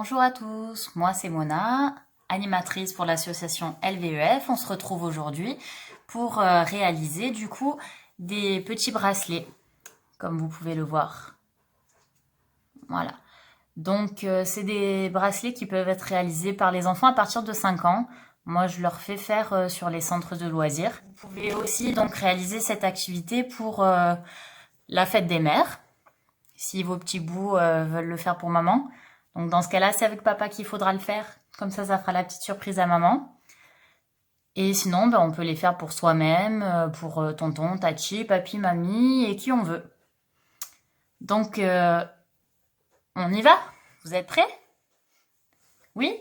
Bonjour à tous, moi c'est Mona, animatrice pour l'association LVEF. On se retrouve aujourd'hui pour réaliser du coup des petits bracelets, comme vous pouvez le voir. Voilà. Donc c'est des bracelets qui peuvent être réalisés par les enfants à partir de 5 ans. Moi je leur fais faire sur les centres de loisirs. Vous pouvez aussi donc réaliser cette activité pour la fête des mères, si vos petits bouts veulent le faire pour maman. Donc dans ce cas-là, c'est avec papa qu'il faudra le faire. Comme ça fera la petite surprise à maman. Et sinon, ben, on peut les faire pour soi-même, pour tonton, tati, papi, mamie et qui on veut. Donc, on y va? Vous êtes prêts? Oui?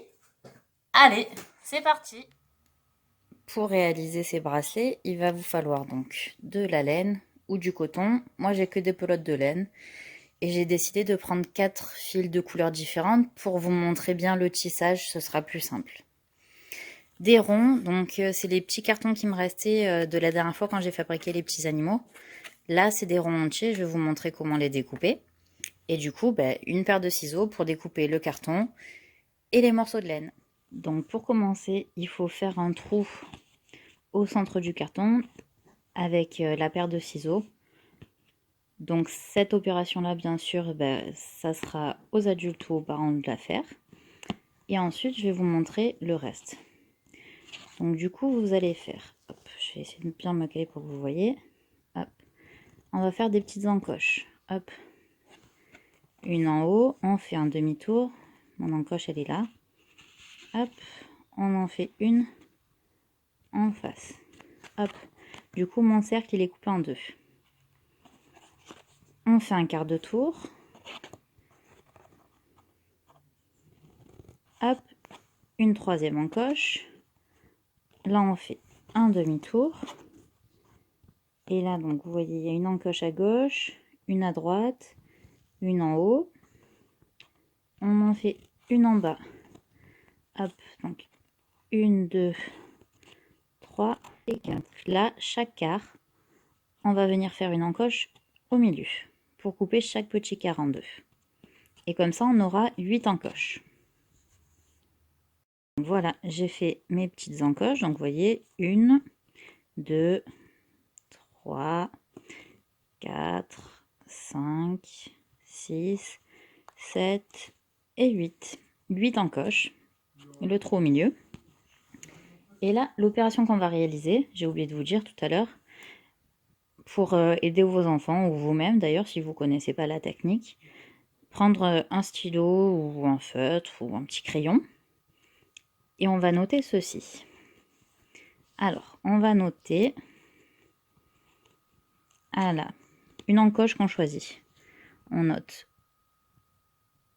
Allez, c'est parti! Pour réaliser ces bracelets, il va vous falloir donc de la laine ou du coton. Moi, j'ai que des pelotes de laine. Et j'ai décidé de prendre 4 fils de couleurs différentes pour vous montrer bien le tissage, ce sera plus simple. Des ronds, donc c'est les petits cartons qui me restaient de la dernière fois quand j'ai fabriqué les petits animaux. Là, c'est des ronds entiers, je vais vous montrer comment les découper. Et du coup, une paire de ciseaux pour découper le carton et les morceaux de laine. Donc pour commencer, il faut faire un trou au centre du carton avec la paire de ciseaux. Donc cette opération-là, bien sûr, ça sera aux adultes ou aux parents de la faire. Et ensuite, je vais vous montrer le reste. Donc du coup, vous allez faire, hop, je vais essayer de bien me caler pour que vous voyez. Hop, on va faire des petites encoches. Hop, une en haut, on fait un demi-tour. Mon encoche, elle est là. Hop, on en fait une en face. Hop, du coup, mon cercle, il est coupé en deux. On fait un quart de tour. Hop, une troisième encoche. Là, on fait un demi-tour. Et là, donc, vous voyez, il y a une encoche à gauche, une à droite, une en haut. On en fait une en bas. Hop, donc, une, deux, trois et quatre. Là, chaque quart, on va venir faire une encoche au milieu pour couper chaque petit quart en deux. Et comme ça, on aura 8 encoches. Voilà, j'ai fait mes petites encoches. Donc, vous voyez, 1, 2, 3, 4, 5, 6, 7 et 8. 8 encoches, le trou au milieu. Et là, l'opération qu'on va réaliser, j'ai oublié de vous dire tout à l'heure, pour aider vos enfants ou vous-même d'ailleurs, si vous ne connaissez pas la technique, prendre un stylo ou un feutre ou un petit crayon et on va noter ceci. Alors, on va noter une encoche qu'on choisit. On note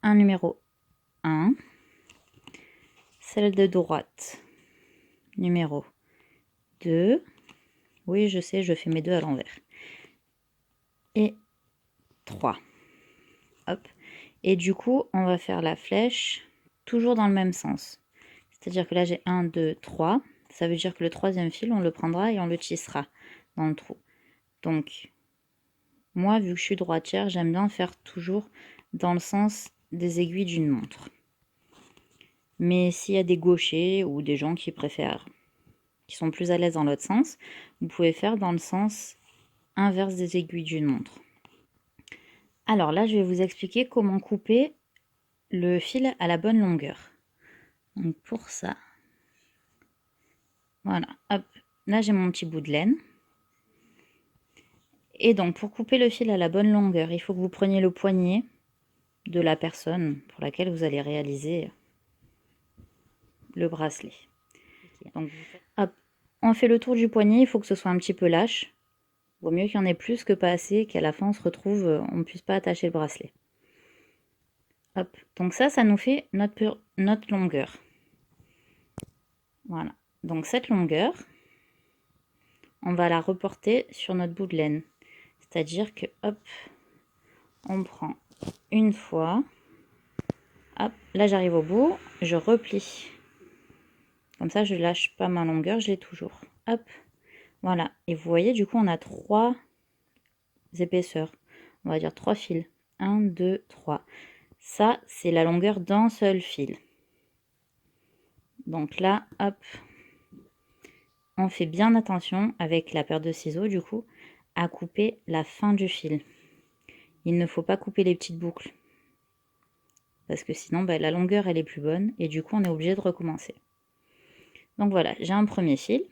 un numéro 1, celle de droite, numéro 2. Oui, je sais, je fais mes deux à l'envers. Et 3. Hop. Et du coup, on va faire la flèche toujours dans le même sens. C'est-à-dire que là, j'ai 1, 2, 3. Ça veut dire que le troisième fil, on le prendra et on le tissera dans le trou. Donc, moi, vu que je suis droitière, j'aime bien faire toujours dans le sens des aiguilles d'une montre. Mais s'il y a des gauchers ou des gens qui préfèrent, qui sont plus à l'aise dans l'autre sens, vous pouvez faire dans le sens inverse des aiguilles d'une montre. Alors là, je vais vous expliquer comment couper le fil à la bonne longueur. Donc pour ça, voilà, hop, là j'ai mon petit bout de laine. Et donc pour couper le fil à la bonne longueur, il faut que vous preniez le poignet de la personne pour laquelle vous allez réaliser le bracelet. Donc hop, on fait le tour du poignet, il faut que ce soit un petit peu lâche. Vaut mieux qu'il y en ait plus que pas assez, qu'à la fin on se retrouve, on ne puisse pas attacher le bracelet. Hop, donc ça nous fait notre longueur. Voilà, donc cette longueur, on va la reporter sur notre bout de laine. C'est-à-dire que, hop, on prend une fois, hop, là j'arrive au bout, je replie. Comme ça, je lâche pas ma longueur, je l'ai toujours. Hop, voilà. Et vous voyez, du coup, on a 3 épaisseurs. On va dire 3 fils. 1, 2, 3. Ça, c'est la longueur d'un seul fil. Donc là, hop, on fait bien attention avec la paire de ciseaux, du coup, à couper la fin du fil. Il ne faut pas couper les petites boucles. Parce que sinon, la longueur, elle est plus bonne. Et du coup, on est obligé de recommencer. Donc voilà, j'ai un premier fil.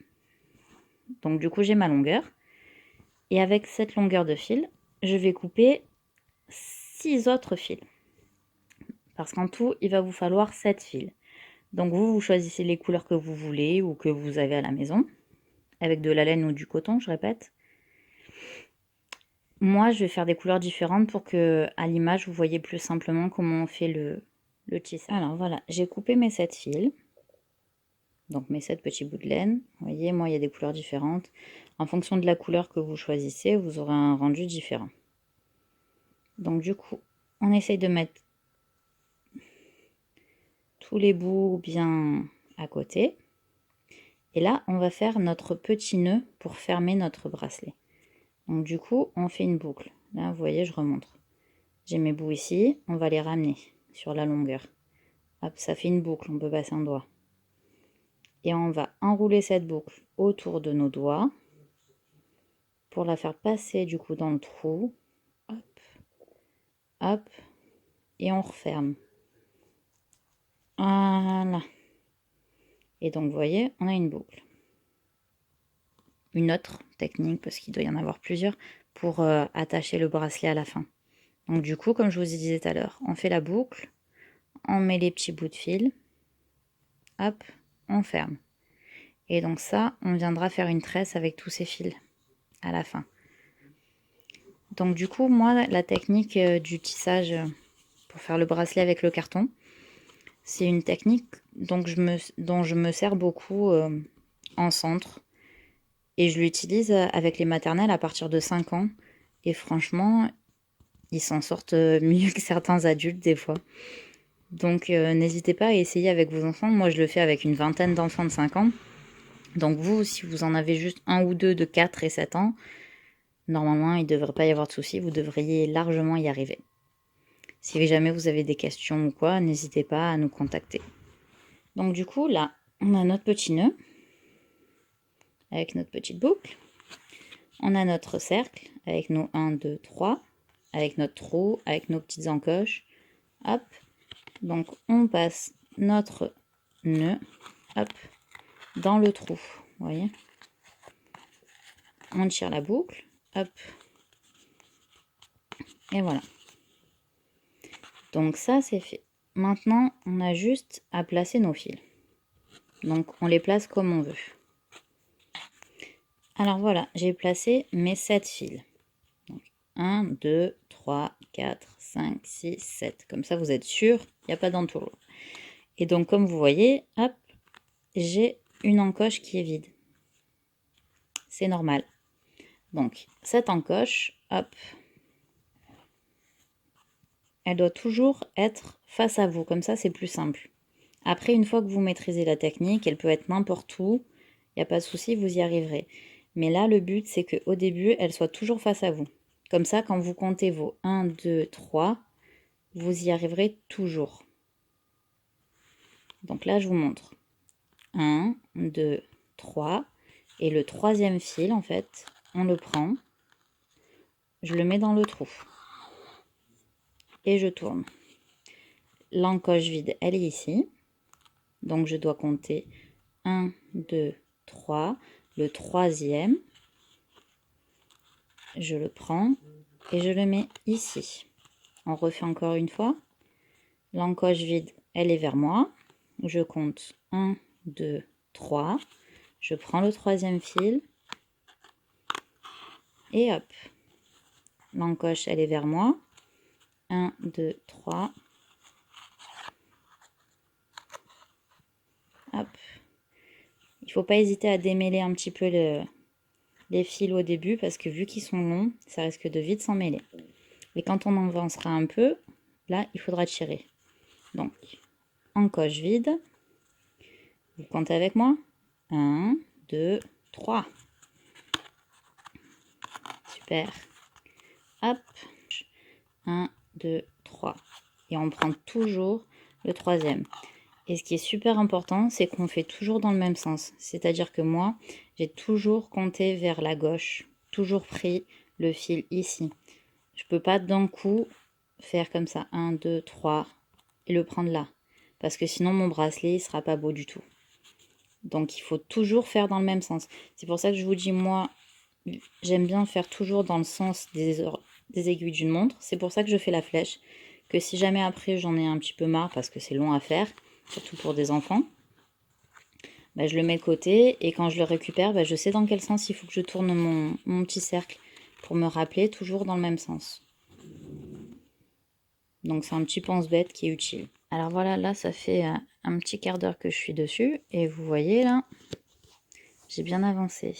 Donc du coup, j'ai ma longueur. Et avec cette longueur de fil, je vais couper 6 autres fils. Parce qu'en tout, il va vous falloir 7 fils. Donc vous choisissez les couleurs que vous voulez ou que vous avez à la maison. Avec de la laine ou du coton, je répète. Moi, je vais faire des couleurs différentes pour que, à l'image, vous voyez plus simplement comment on fait le tissage. Alors voilà, j'ai coupé mes 7 fils. Donc mes 7 petits bouts de laine. Vous voyez, moi, il y a des couleurs différentes. En fonction de la couleur que vous choisissez, vous aurez un rendu différent. Donc du coup, on essaye de mettre tous les bouts bien à côté. Et là, on va faire notre petit nœud pour fermer notre bracelet. Donc du coup, on fait une boucle. Là, vous voyez, je remontre. J'ai mes bouts ici, on va les ramener sur la longueur. Hop, ça fait une boucle, on peut passer un doigt. Et on va enrouler cette boucle autour de nos doigts pour la faire passer du coup dans le trou. Hop, hop, et on referme. Voilà. Et donc, vous voyez, on a une boucle. Une autre technique, parce qu'il doit y en avoir plusieurs, pour attacher le bracelet à la fin. Donc du coup, comme je vous disais tout à l'heure, on fait la boucle, on met les petits bouts de fil, hop, on ferme. Et donc ça, on viendra faire une tresse avec tous ces fils à la fin. Donc du coup, moi, la technique du tissage pour faire le bracelet avec le carton, c'est une technique dont je me sers beaucoup en centre. Et je l'utilise avec les maternelles à partir de 5 ans. Et franchement, ils s'en sortent mieux que certains adultes des fois. Donc n'hésitez pas à essayer avec vos enfants. Moi, je le fais avec une vingtaine d'enfants de 5 ans. Donc vous, si vous en avez juste un ou deux de 4 et 7 ans, normalement, il ne devrait pas y avoir de soucis. Vous devriez largement y arriver. Si jamais vous avez des questions ou quoi, n'hésitez pas à nous contacter. Donc du coup, là, on a notre petit nœud avec notre petite boucle. On a notre cercle avec nos 1, 2, 3, avec notre trou, avec nos petites encoches. Hop. Donc on passe notre nœud, hop, dans le trou. Vous voyez? On tire la boucle, hop. Et voilà. Donc ça c'est fait. Maintenant, on a juste à placer nos fils. Donc on les place comme on veut. Alors voilà, j'ai placé mes 7 fils. Donc, 1, 2, 3, 4, 5, 6, 7. Comme ça, vous êtes sûr, il n'y a pas d'entourloupe. Et donc, comme vous voyez, hop, j'ai une encoche qui est vide. C'est normal. Donc, cette encoche, hop, elle doit toujours être face à vous. Comme ça, c'est plus simple. Après, une fois que vous maîtrisez la technique, elle peut être n'importe où. Il n'y a pas de souci, vous y arriverez. Mais là, le but, c'est qu'au début, elle soit toujours face à vous. Comme ça, quand vous comptez vos 1, 2, 3, vous y arriverez toujours. Donc là, je vous montre. 1, 2, 3. Et le troisième fil, en fait, on le prend. Je le mets dans le trou. Et je tourne. L'encoche vide, elle est ici. Donc je dois compter 1, 2, 3. Le troisième, je le prends et je le mets ici. On refait encore une fois. L'encoche vide, elle est vers moi. Je compte 1, 2, 3. Je prends le troisième fil. Et hop. L'encoche, elle est vers moi. 1, 2, 3. Hop. Il ne faut pas hésiter à démêler un petit peu les fils au début parce que vu qu'ils sont longs, ça risque de vite s'en mêler. Et quand on avancera un peu, là, il faudra tirer. Donc, encoche vide. Vous comptez avec moi. 1, 2, 3. Super. Hop. 1, 2, 3. et on prend toujours le troisième. Et ce qui est super important, c'est qu'on fait toujours dans le même sens. C'est-à-dire que moi, j'ai toujours compté vers la gauche, toujours pris le fil ici. Je peux pas d'un coup faire comme ça, 1, 2, 3, et le prendre là. Parce que sinon, mon bracelet, il sera pas beau du tout. Donc, il faut toujours faire dans le même sens. C'est pour ça que je vous dis, moi, j'aime bien faire toujours dans le sens des aiguilles d'une montre. C'est pour ça que je fais la flèche. Que si jamais après, j'en ai un petit peu marre, parce que c'est long à faire, surtout pour des enfants, bah, je le mets de côté. Et quand je le récupère, bah, je sais dans quel sens il faut que je tourne mon petit cercle pour me rappeler toujours dans le même sens. Donc c'est un petit pense-bête qui est utile. Alors voilà, là ça fait un petit quart d'heure que je suis dessus. Et vous voyez là, j'ai bien avancé.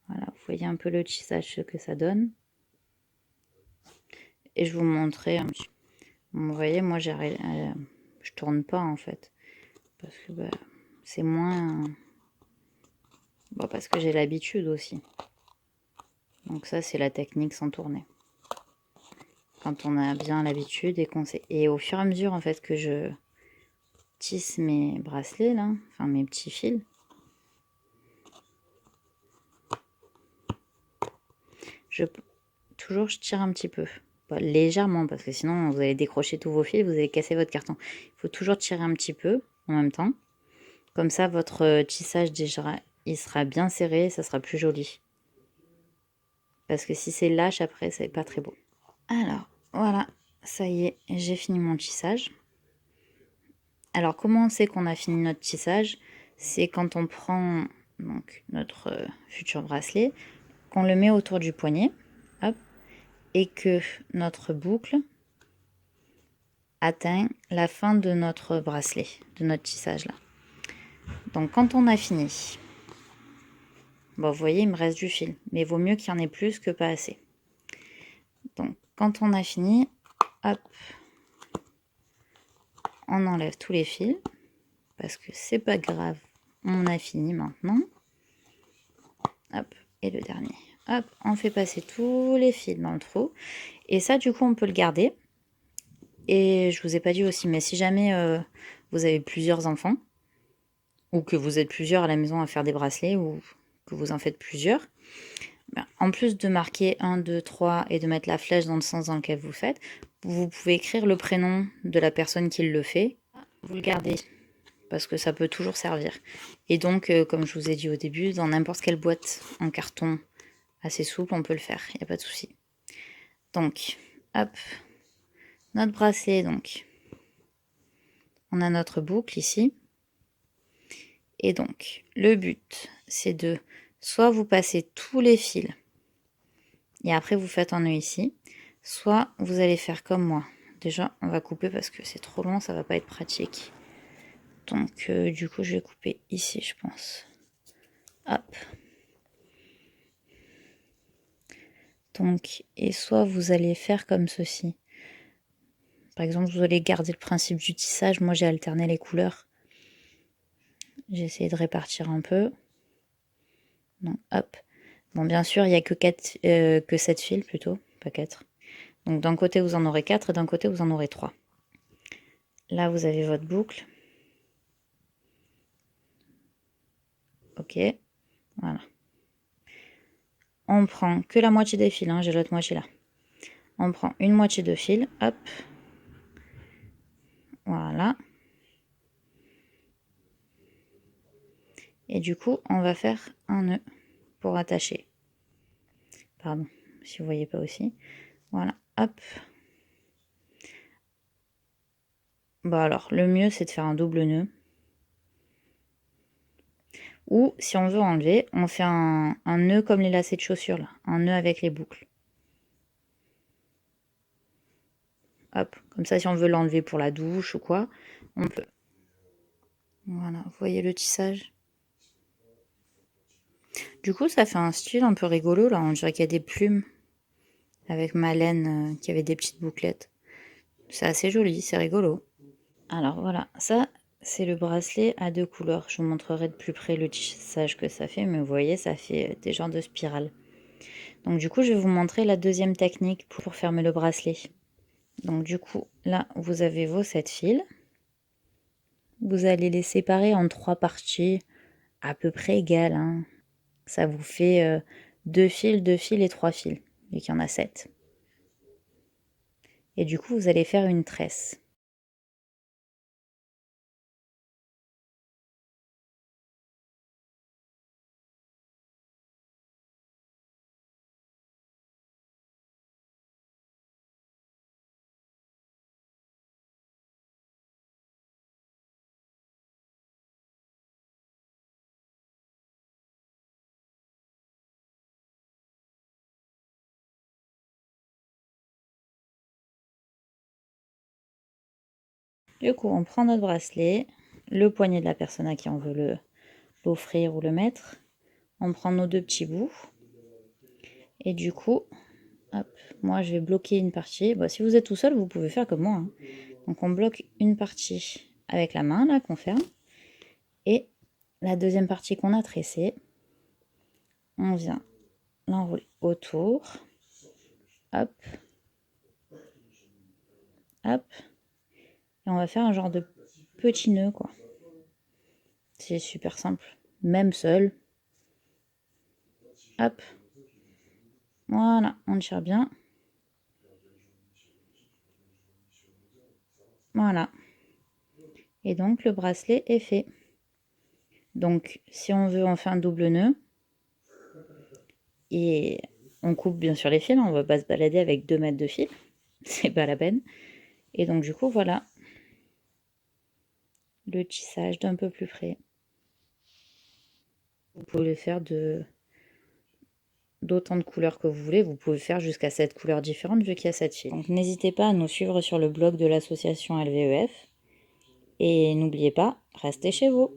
Voilà, vous voyez un peu le tissage, ce que ça donne. Et je vous montrerai un petit. Vous voyez, moi je tourne pas en fait. Parce que bah, c'est moins... Bon, parce que j'ai l'habitude aussi. Donc ça c'est la technique sans tourner. Quand on a bien l'habitude et qu'on sait. Et au fur et à mesure en fait que je tisse mes bracelets là, enfin mes petits fils, toujours je tire un petit peu. Pas légèrement parce que sinon vous allez décrocher tous vos fils, vous allez casser votre carton. Il faut toujours tirer un petit peu en même temps. Comme ça votre tissage déjà il sera bien serré, ça sera plus joli. Parce que si c'est lâche après, c'est pas très beau. Alors voilà, ça y est, j'ai fini mon tissage. Alors comment on sait qu'on a fini notre tissage? C'est quand on prend donc notre futur bracelet, qu'on le met autour du poignet, hop, et que notre boucle atteint la fin de notre bracelet, de notre tissage là. Donc quand on a fini, bon, vous voyez il me reste du fil, mais il vaut mieux qu'il y en ait plus que pas assez. Donc quand on a fini, hop, on enlève tous les fils, parce que c'est pas grave, on a fini maintenant. Hop, et le dernier. Hop, on fait passer tous les fils dans le trou. Et ça, du coup, on peut le garder. Et je vous ai pas dit aussi, mais si jamais vous avez plusieurs enfants, ou que vous êtes plusieurs à la maison à faire des bracelets, ou que vous en faites plusieurs, ben, en plus de marquer 1, 2, 3 et de mettre la flèche dans le sens dans lequel vous faites, vous pouvez écrire le prénom de la personne qui le fait. Vous le gardez, parce que ça peut toujours servir. Et donc, comme je vous ai dit au début, dans n'importe quelle boîte en carton assez souple, on peut le faire, il n'y a pas de souci. Donc, hop, notre bracelet, donc, on a notre boucle ici. Et donc, le but, c'est de soit vous passez tous les fils, et après vous faites un nœud ici, soit vous allez faire comme moi. Déjà, on va couper parce que c'est trop long, ça va pas être pratique. Donc, du coup, je vais couper ici, je pense. Hop. Donc, et soit vous allez faire comme ceci. Par exemple, vous allez garder le principe du tissage. Moi, j'ai alterné les couleurs. J'ai essayé de répartir un peu. Donc, hop. Bon, bien sûr, il n'y a que 7 fils plutôt, pas 4. Donc, d'un côté, vous en aurez 4 et d'un côté, vous en aurez 3. Là, vous avez votre boucle. Ok, voilà. On prend que la moitié des fils, hein, j'ai l'autre moitié là. On prend une moitié de fil, hop. Voilà. Et du coup, on va faire un nœud pour attacher. Pardon, si vous voyez pas aussi. Voilà, hop. Bon alors, le mieux c'est de faire un double nœud. Ou si on veut enlever, on fait un nœud comme les lacets de chaussures là. Un nœud avec les boucles. Hop, comme ça si on veut l'enlever pour la douche ou quoi, on peut. Voilà, vous voyez le tissage? Du coup, ça fait un style un peu rigolo là. On dirait qu'il y a des plumes avec ma laine qui avait des petites bouclettes. C'est assez joli, c'est rigolo. Alors voilà, ça c'est le bracelet à 2 couleurs. Je vous montrerai de plus près le tissage que ça fait, mais vous voyez, ça fait des genres de spirales. Donc du coup, je vais vous montrer la deuxième technique pour fermer le bracelet. Donc du coup, là, vous avez vos 7 fils. Vous allez les séparer en 3 parties à peu près égales, hein. Ça vous fait 2 fils, 2 fils et 3 fils, vu qu'il y en a 7. Et du coup, vous allez faire une tresse. Du coup, on prend notre bracelet, le poignet de la personne à qui on veut l'offrir ou le mettre. On prend nos 2 petits bouts. Et du coup, hop, moi je vais bloquer une partie. Bon, si vous êtes tout seul, vous pouvez faire comme moi, hein. Donc on bloque une partie avec la main, là, qu'on ferme. Et la deuxième partie qu'on a tressée, on vient l'enrouler autour. Hop. Hop. Et on va faire un genre de petit nœud, quoi. C'est super simple. Même seul. Hop. Voilà, on tire bien. Voilà. Et donc le bracelet est fait. Donc si on veut, on fait un double nœud. Et on coupe bien sûr les fils, on va pas se balader avec 2 mètres de fil. C'est pas la peine. Et donc du coup, voilà. Le tissage d'un peu plus près. Vous pouvez le faire d'autant de couleurs que vous voulez. Vous pouvez faire jusqu'à 7 couleurs différentes vu qu'il y a 7 fils. Donc n'hésitez pas à nous suivre sur le blog de l'association LVEF. Et n'oubliez pas, restez chez vous.